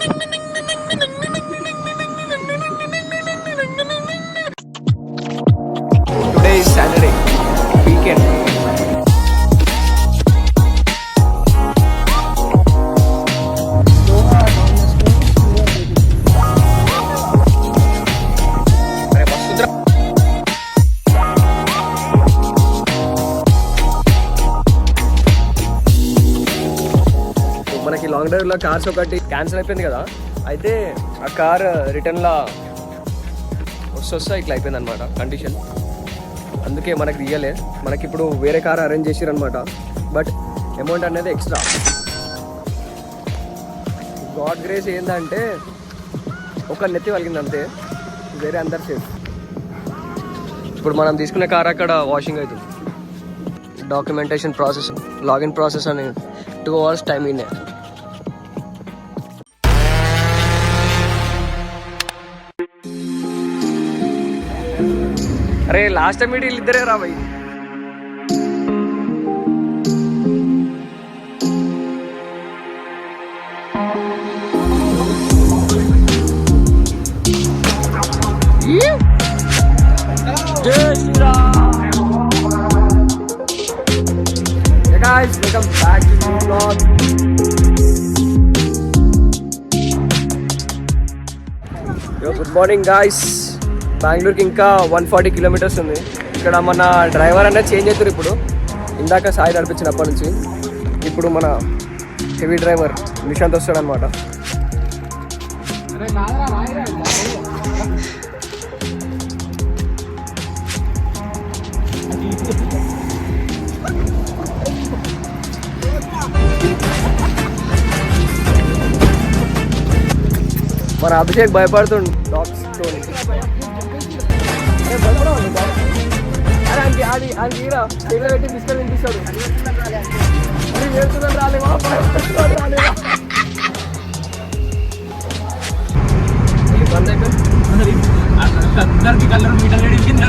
Today is Saturday, weekend. మనకి long డ్రైవ్లో cars ఒకటి క్యాన్సిల్ అయిపోయింది కదా, అయితే ఆ కార్ రిటర్న్లో వస్తా ఇట్లా అయిపోయింది అనమాట కండిషన్. అందుకే మనకి తీయలే. మనకి ఇప్పుడు వేరే కార్ అరేంజ్ చేసిరనమాట, బట్ అమౌంట్ అనేది ఎక్స్ట్రా. గాడ్ గ్రేస్ ఏంటంటే ఒక నెత్తి వలిగింది అంతే, వేరే అందరు సేఫ్. ఇప్పుడు మనం తీసుకునే కార్ అక్కడ వాషింగ్ అవుతుంది. డాక్యుమెంటేషన్ ప్రాసెస్, లాగిన్ ప్రాసెస్ అని 2 hours టైం ఇన్నే. అరే లాస్ట్ టైం వీళ్ళు ఇద్దరే రా భయ్. జై Sriram. Hey guys, welcome back to the vlog. Good morning guys. బెంగళూరుకి ఇంకా 140 kilometers ఉంది. ఇక్కడ మన డ్రైవర్ అనేది చేంజ్ అవుతారు. ఇప్పుడు ఇందాక సాయి నడిపించినప్పటి నుంచి ఇప్పుడు మన హెవీ డ్రైవర్ నిశాంత్ వస్తాడు అనమాట. మన అభిషేక్ భయపడుతుండు డాగ్స్ తో. అరే అంకి ఆడి ఆడిరా టేబుల్ పెట్టి తీసుకొని వినిపిస్తాడు. ఏడుతున్నాడు రాలేవా బంద్ అయిపోయింది. అందరికి కలర్ మీటర్ ఇచ్చింది.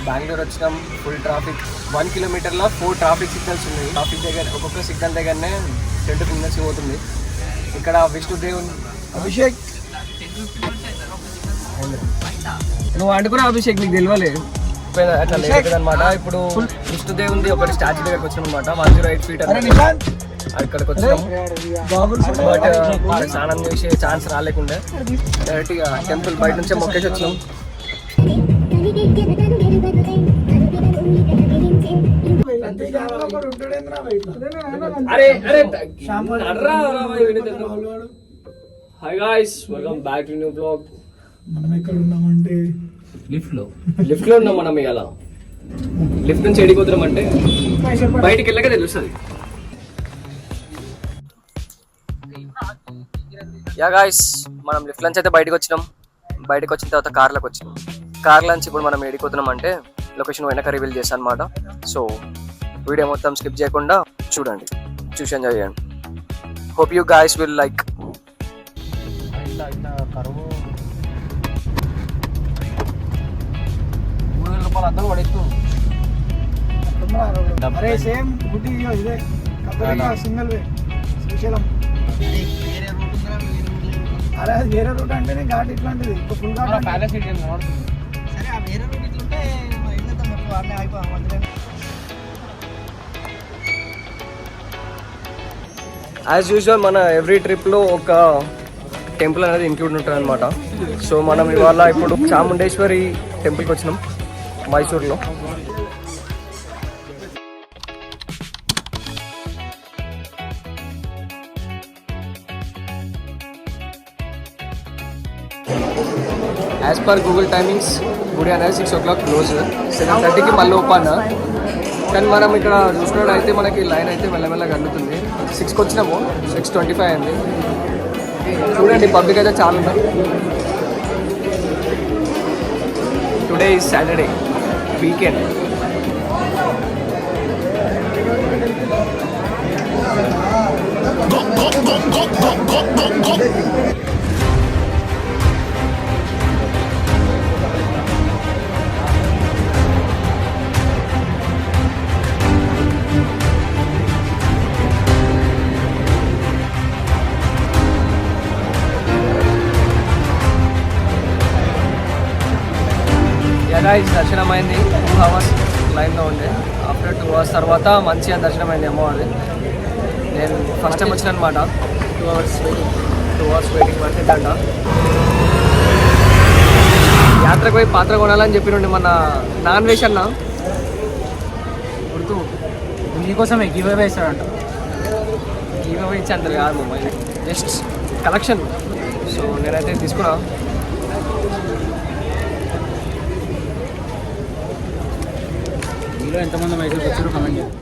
బెంగళూరు వచ్చినాం. Full traffic. 1 kilometerలో 4 ట్రాఫిక్ సిగ్నల్స్ ఉన్నాయి. ట్రాఫిక్ దగ్గర ఒక్కొక్క సిగ్నల్ దగ్గరనే 2 సిగ్నల్స్ పోతుంది. ఇక్కడ విష్ణుదేవుని అభిషేక్ నువ్వు అనుకున్నా అభిషేక్ నీకు తెలియలే అట్లా లేదు అనమాట. ఇప్పుడు విష్ణుదేవుంది ఒకటి స్టాచ్యూ దగ్గరకు వచ్చినాం అనమాట. 108 feet అక్కడికి వచ్చినాము. బట్ స్నానం చేసే ఛాన్స్ రాలేకుండా డైరెక్ట్గా టెంపుల్ బయట నుంచే మొక్కేసి వచ్చినాం. Hi guys, welcome back to new blog. మనం ఎక్కడ ఉన్నామంటే లిఫ్ట్ లో ఉన్నాం మనం. ఇవాళ లిఫ్ట్ నుంచి ఎడిపోతున్నాం అంటే బయటికి వెళ్ళక తెలుస్తుంది. యా గాయ్స్, మనం లిఫ్ట్ నుంచి అయితే బయటకు వచ్చినాం. బయటకు వచ్చిన తర్వాత కార్లోకి వచ్చినాం. కార్ల నుంచి ఇప్పుడు మనం ఎడిపోతున్నాం అంటే లొకేషన్ వెనక రివీల్ చేస్తాను అనమాట. సో వీడియో మొత్తం స్కిప్ చేయకుండా చూడండి, చూసి ఎంజాయ్ చేయండి. Hope you guys will like. రూపాయలు పడేస్తూ సేమ్ ఊటీ ఇదే సింగిల్ వే శ్రీశైలం. అరే అది వేరే రూట్ అంటేనే ఘాట్ ఇట్లాంటిది. ఫుల్ ఘాట్ ప్యాలెస్ సరే ఆ వేరే రూట్ ఇట్లుంటే వాడిని అయిపోయి. యాజ్ యూజువల్ మన ఎవ్రీ ట్రిప్లో ఒక టెంపుల్ అనేది ఇంక్లూడ్ ఉంటుంది అనమాట. సో మనం ఇవాళ ఇప్పుడు చాముండేశ్వరి టెంపుల్కి వచ్చినాం మైసూర్లో. యాజ్ పర్ గూగుల్ టైమింగ్స్ గుడి అనేది 6 o'clock క్లోజ్, 7:30కి మళ్ళీ ఓపెన్. కానీ మనం ఇక్కడ చూసుకున్నట్టు అయితే మనకి లైన్ అయితే మెల్లమెల్లగా అందుతుంది. 6కి వచ్చినాము, 6:25 అయింది. చూడండి పబ్లిక్ అయితే చాలా ఉన్నారు. Today is Saturday, weekend. Guys దర్శనం అయింది. 2 hours లైన్లో ఉండే. ఆఫ్టర్ 2 hours తర్వాత మంచిగా దర్శనం అయింది అమ్మవారి. నేను ఫస్ట్ టైం వచ్చిన అనమాట. 2 hours వెయిటింగ్ పడుతుందంట. యాత్రకు పోయి పాత్ర కొనాలని చెప్పినండి మన నాన్ వెజ్ అన్న ఉడుతూ నీకోసమే గివ్ అవే ఇస్తాడంట. గివ్ అవే ఇచ్చి అంటారు కాదు మమ్మల్ని, జస్ట్ కలెక్షన్. సో నేనైతే తీసుకున్నా. మీలో ఎంతమంది మైసూర్కి వచ్చారో కమెంట్ చేయండి.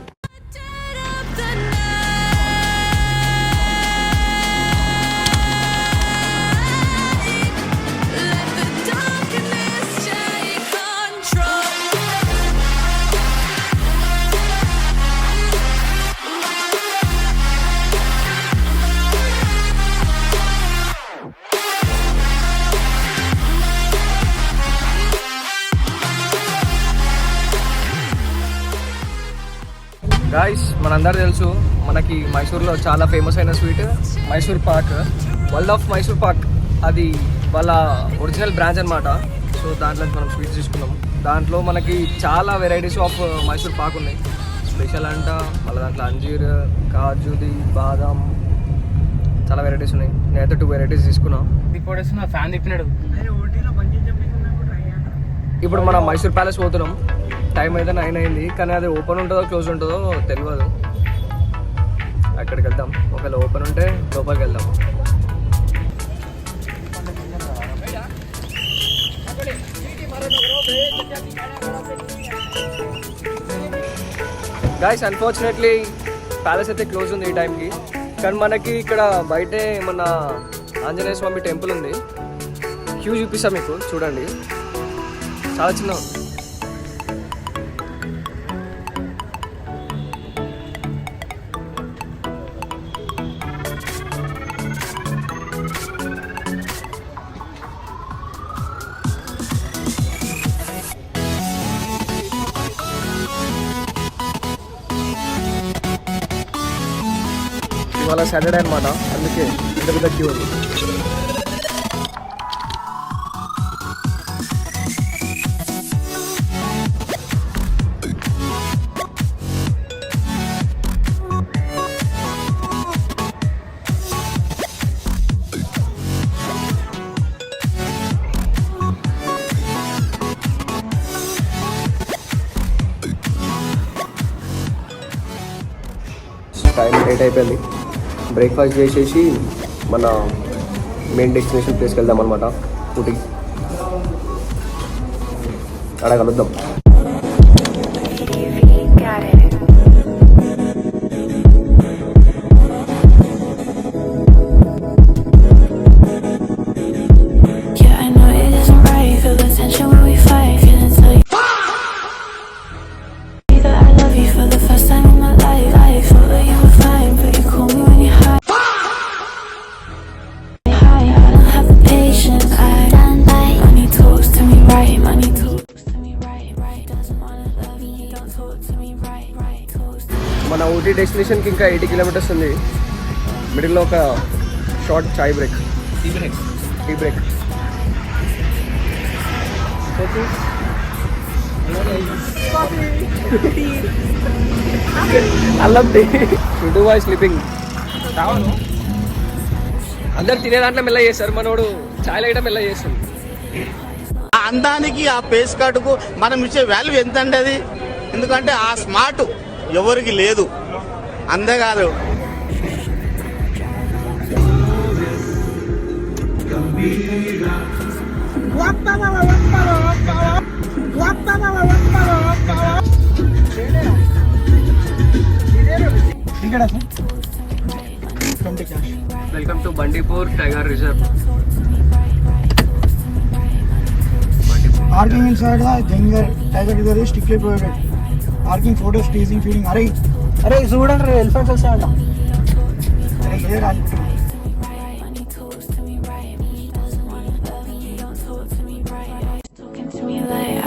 గాయస్ మనందరూ తెలుసు, మనకి మైసూర్లో చాలా ఫేమస్ అయిన sweet Mysore Pak. World of Mysore Pak అది వాళ్ళ ఒరిజినల్ బ్రాంచ్ అనమాట. సో దాంట్లో మనం స్వీట్స్ తీసుకున్నాం. దాంట్లో మనకి చాలా వెరైటీస్ ఆఫ్ మైసూర్ పాక్ ఉన్నాయి. స్పెషల్ అంట మళ్ళీ దాంట్లో అంజీర్, కాజుది, బాదాం, చాలా వెరైటీస్ ఉన్నాయి. నేనైతే 2 వెరైటీస్ తీసుకున్నాం. ఫ్యాన్ తిప్పినాడు. ఇప్పుడు మనం మైసూర్ ప్యాలెస్ పోతున్నాం. టైం అయితే 9 అయింది, కానీ అది ఓపెన్ ఉంటుందో క్లోజ్ ఉంటుందో తెలియదు. అక్కడికి వెళ్దాం. ఒకవేళ ఓపెన్ ఉంటే లోపలికి వెళ్దాం. గైస్ అన్ఫార్చునేట్లీ ప్యాలెస్ అయితే క్లోజ్ ఉంది ఈ టైంకి. కానీ మనకి ఇక్కడ బయటే మన ఆంజనేయ స్వామి టెంపుల్ ఉంది. క్యూ చూపిస్తాం మీకు, చూడండి. చాలా చిన్న ఇవాళ సాటర్డే అనమాట, అందుకే పెద్ద పెద్ద క్యూ ఉంది. టైం 8 అయిపోయింది. బ్రేక్ఫాస్ట్ చేసేసి మన మెయిన్ డెస్టినేషన్ ప్లేస్కి వెళ్దాం అనమాట, ఊటీ. అక్కడ కలుద్దాం. మన ఊటీ డెస్టినేషన్కి ఇంకా 80 kilometers ఉంది. మిడిల్లో ఒక short chai break, tea break. అల్లం టీ. Should boy sleeping. అందరు తినే దాంట్లో మెల్ల చేస్తారు, మనోడు చాయ్ ఐటమ్ మెల్ల చేస్తాం. ఆ అందానికి, ఆ పేస్ కార్డుకు మనం ఇచ్చే వాల్యూ ఎంత అండి అది? ఎందుకంటే ఆ స్మార్ట్ ఎవరికి లేదు. అంతేకాదు welcome to Bandipur tiger reserve. Parking inside the Janger Tiger Reserve is strictly prohibited. Parking, photos, teasing, feeding. अरे చూడండి ఎలిఫెంట్స్ వచ్చాయంట. అరే ఇదే రాజు.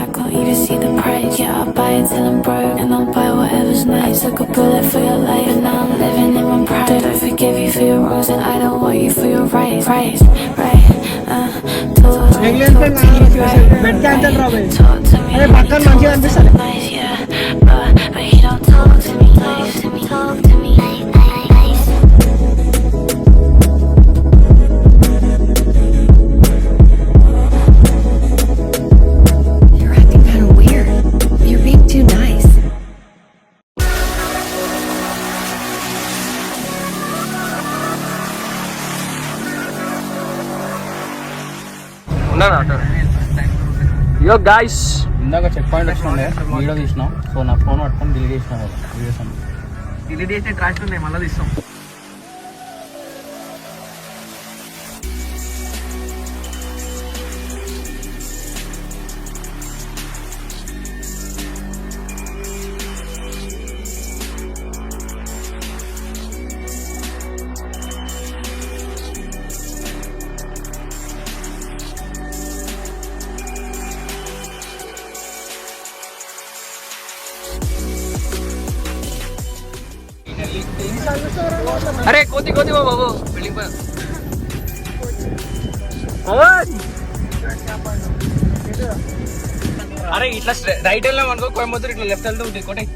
I can't even see the price. Yeah, I'll buy it till I'm broke, and I'll buy whatever's nice. Took a bullet for your life, and now I'm living in my pride. Don't forgive you for your wrongs, and I don't want you for your rights. Right, talk to me nice, yeah, but he don't talk to me nice. Talk to me nice. You're acting kind of weird. You're being too nice. యో guys, ఇందాక check point వచ్చిండే video తీసినాం. So నా phone పట్టుకొని delete చేసిన videos అన్ని. Delete చేసిన tracks ఉన్నాయి, మళ్ళీ తీస్తాం. అరే కోతి కోతి బాబు బిల్డింగ్ పైన. అరే ఇట్లా రైట్ వెళ్ళాం అనుకో కోయంబత్తూర్, ఇట్లా లెఫ్ట్ వెళ్తూ ఉంటుంది కోటి.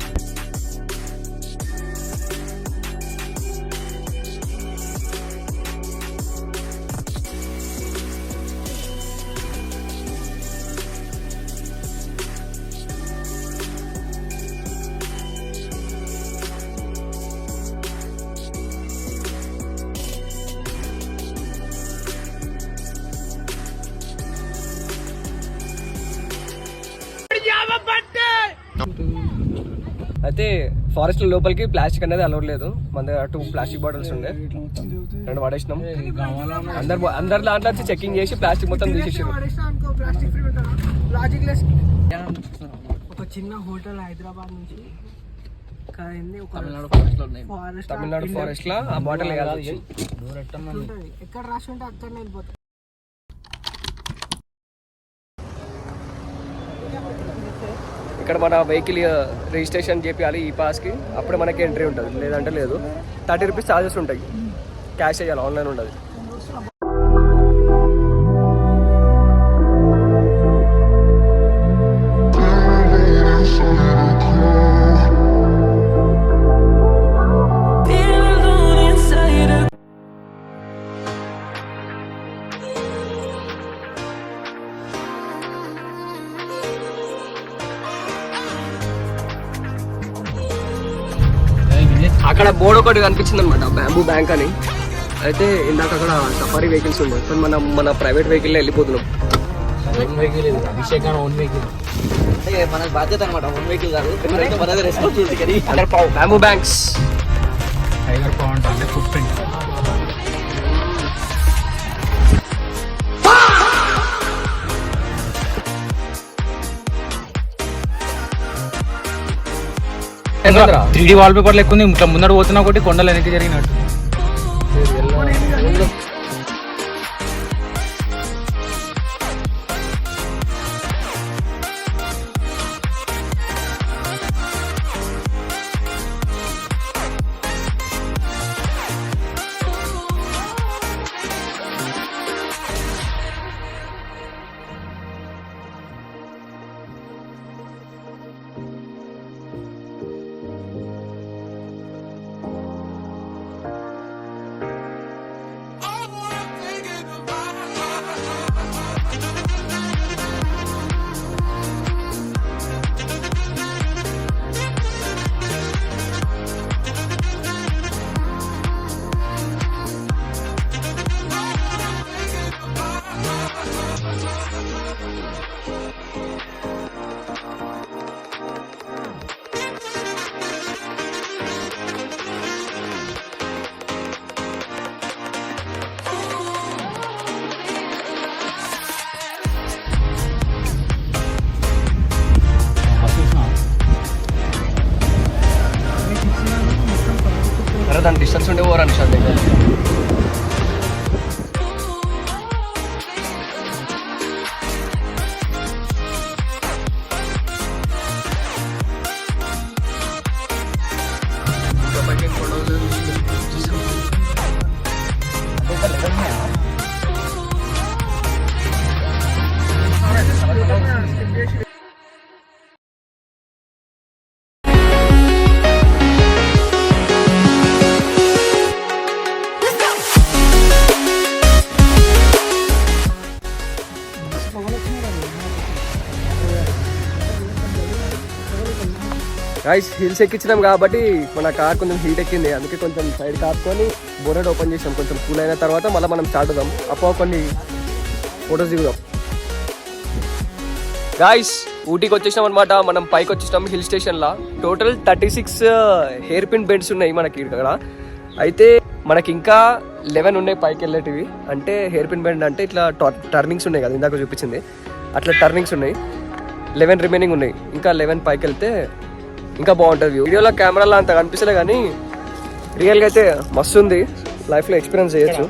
అయితే ఫారెస్ట్ లోపలికి ప్లాస్టిక్ అనేది అలౌడ్ లేదు. మన దగ్గర 2 ప్లాస్టిక్ బాటిల్స్ ఉండే, 2 పడేసినాం. అందరు దాంట్లో వచ్చి చెకింగ్ చేసి ప్లాస్టిక్ మొత్తం తీసేసారు. ఒక చిన్న హోటల్ హైదరాబాద్ నుంచి తమిళనాడు ఫారెస్ట్ లా ఆ బాటిల్ వేయాలి. ఎక్కడ రాసి ఉంటే అక్కడ వెళ్ళిపోతాం. ఇక్కడ మన వెహికల్ రిజిస్ట్రేషన్ చేయాలి ఈ పాస్కి, అప్పుడే మనకి ఎంట్రీ ఉంటుంది, లేదంటే లేదు. 30 రూపీస్ ఛార్జెస్ ఉంటాయి, క్యాష్ చేయాలి, ఆన్లైన్ ఉండదు. అక్కడ బోర్డు ఒకటి కనిపించింది అనమాట, బ్యాంబూ బ్యాంక్ అని. అయితే ఇందాక అక్కడ సఫారీ వెహికల్స్ ఉండే, కానీ మన ప్రైవేట్ వెహికల్లో వెళ్ళిపోతున్నాం. మన బాధ్యత అనమాట, ఓన్ వెహికల్ కాదు, మనది responsibility. Bamboo banks tiger point అంటే footprint. Three D wallpaper లెక్కుంది, ఇట్లా ముందర పోతున్నా ఒకటి కొండలు వెనక్కి జరిగినట్టు. దాని డిస్టెన్స్ ఉండే ఓవర్ నిషాద్ దగ్గర. గైస్ హిల్స్ ఎక్కించినాం కాబట్టి మన కార్ కొంచెం హీట్ ఎక్కింది, అందుకే కొంచెం సైడ్ కాపుకొని బోనెట్ ఓపెన్ చేసాం. కొంచెం కూల్ అయిన తర్వాత మళ్ళీ మనం స్టార్ట్ అవుదాం. అప్పుడు కొన్ని ఫొటోస్ దిగుదాం. గాయస్ ఊటీకి వచ్చేసాం అనమాట. మనం పైకి వచ్చేసాం హిల్ స్టేషన్లో. టోటల్ 36 హెయిర్ పిన్ బెడ్స్ ఉన్నాయి మనకి ఇక్కడ. అయితే మనకి ఇంకా 11 ఉన్నాయి పైకి వెళ్ళేటివి. అంటే హెయిర్ పిన్ బెండ్ అంటే ఇట్లా టర్నింగ్స్ ఉన్నాయి కదా, ఇందాక చూపించింది అట్లా టర్నింగ్స్ ఉన్నాయి. 11 రిమైనింగ్ ఉన్నాయి. ఇంకా 11 పైకి వెళ్తే ఇంకా బాగుంటుంది వ్యూ. వీడియోలో కెమెరాలో అంత కనిపిస్తలే కానీ రియల్గా అయితే మస్తు ఉంది. లైఫ్లో ఎక్స్పీరియన్స్ చేయొచ్చు.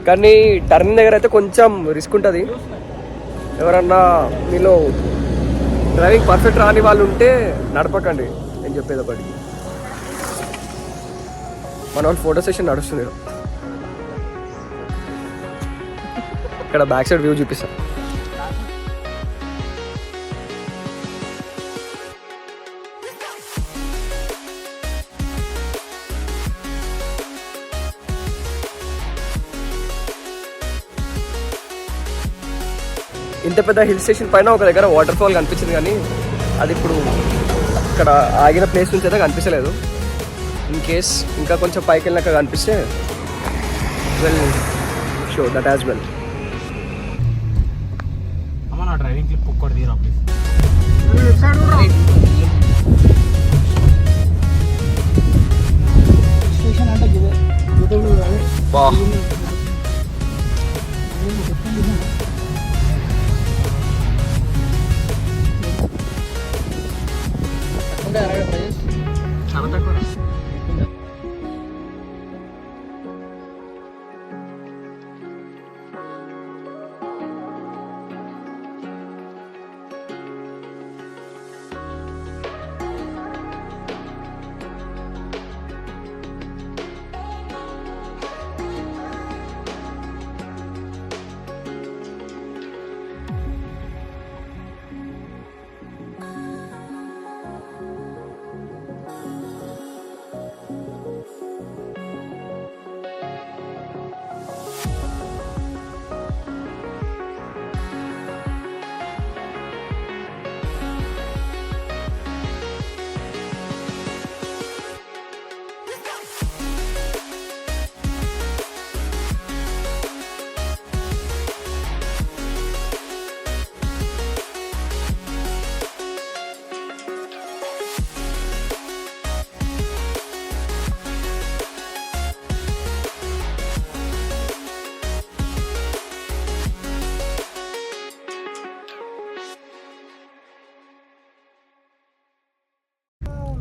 కానీ టర్నింగ్ దగ్గర అయితే కొంచెం రిస్క్ ఉంటుంది. ఎవరన్నా మీలో డ్రైవింగ్ పర్ఫెక్ట్ రాని వాళ్ళు ఉంటే నడపకండి, నేను చెప్పేది ఒకటి. మన వాళ్ళు ఫోటో సెషన్ నడుస్తుంది. ఇక్కడ బ్యాక్ సైడ్ వ్యూ చూపిస్తాను. ఇంత పెద్ద హిల్ స్టేషన్ పైన ఒక దగ్గర వాటర్ ఫాల్ కనిపించింది, కానీ అది ఇప్పుడు ఇక్కడ ఆగిన ప్లేస్ నుంచి అయితే కనిపించలేదు. ఇన్ కేస్ ఇంకా కొంచెం పైకి వెళ్ళినాక కనిపిస్తే well show that as well. అమ్మ నా డ్రైవింగ్ క్లిప్ ఒక్కటి తీరా ప్లీజ్. స్టేషన్ అంటే బా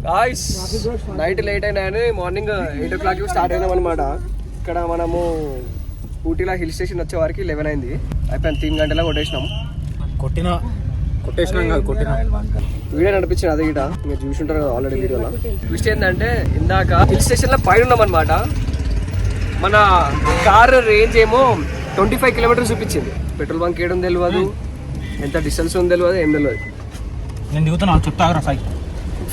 గాయ్స్ నైట్ లేట్ అయినా మార్నింగ్ 8 o'clock స్టార్ట్ అయినాం అనమాట. ఇక్కడ మనము ఊటీలో హిల్ స్టేషన్ వచ్చే వారికి 11 అయింది. అయిపోయింది 3 గంటలా కొట్టేసినాం. కొట్టేసినాం కాదు కొట్టినా. వీడియో నడిపించిన అదే గిట మీరు చూసుంటారు కదా ఆల్రెడీ వీడియోలో. ట్విస్ట్ ఏంటంటే ఇందాక హిల్ స్టేషన్లో పైన ఉన్నాం అనమాట. మన కార్ రేంజ్ ఏమో 25 kilometers చూపించింది. పెట్రోల్ బంక్ ఏడు తెలియదు, ఎంత డిస్టెన్స్ ఉంది తెలియదు, ఏం తెలియదు. నేను దిగుతున్నా చెప్తా సాయి.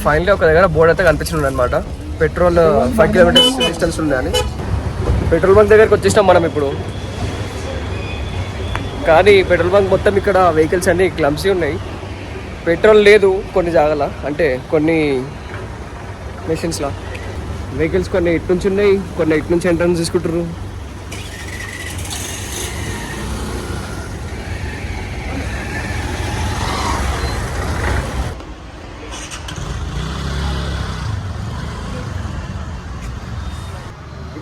ఫైనల్లీ ఒక దగ్గర బోర్డు అయితే కనిపించింది అనమాట. పెట్రోల్ 5 kilometers డిస్టెన్స్ ఉంది అని. పెట్రోల్ బంక్ దగ్గరకు వచ్చేసినాం మనం ఇప్పుడు. కానీ పెట్రోల్ బంక్ మొత్తం ఇక్కడ వెహికల్స్ అన్నీ క్లమ్సీ ఉన్నాయి. పెట్రోల్ లేదు కొన్ని జాగాల, అంటే కొన్ని మెషిన్స్లో వెహికల్స్ కొన్ని ఇటు నుంచి ఉన్నాయి, కొన్ని ఇటు నుంచి ఎంట్రన్స్ తీసుకుంటారు.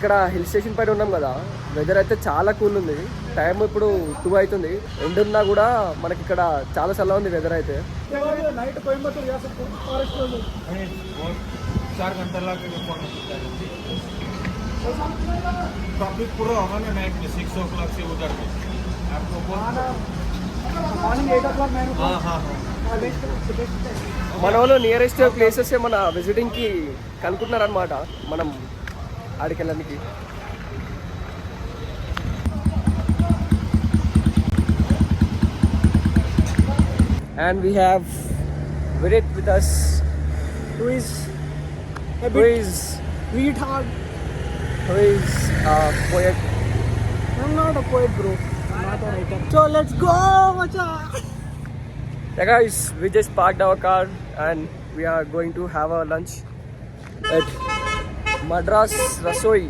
ఇక్కడ హిల్ స్టేషన్ పైన ఉన్నాం కదా, వెదర్ అయితే చాలా కూల్ ఉంది. టైం ఇప్పుడు 2 అవుతుంది. ఎండ్ ఉన్నా కూడా మనకి ఇక్కడ చాలా చల్లగా ఉంది వెదర్ అయితే. నైట్ కోయంబత్తూర్ ఫారెస్ట్ లో 4 घंटा ट्रैफिक पूरा होगा ना नाइट में 6 o'clock से उधर में आपको మార్నింగ్ 8 o'clock 9 o'clock. हाँ మన వాళ్ళు నియరెస్ట్ ప్లేసెస్ మన విజిటింగ్కి కనుక్కుంటున్నారనమాట మనం ఆడికి వెళ్ళడానికి. And we have Virit with us, Who is who is sweetheart? a poet. I'm not a poet, bro. I'm not a writer. So let's go, macha. Yeah guys, we just parked our car and we are going to have a lunch at Madras Rasoi.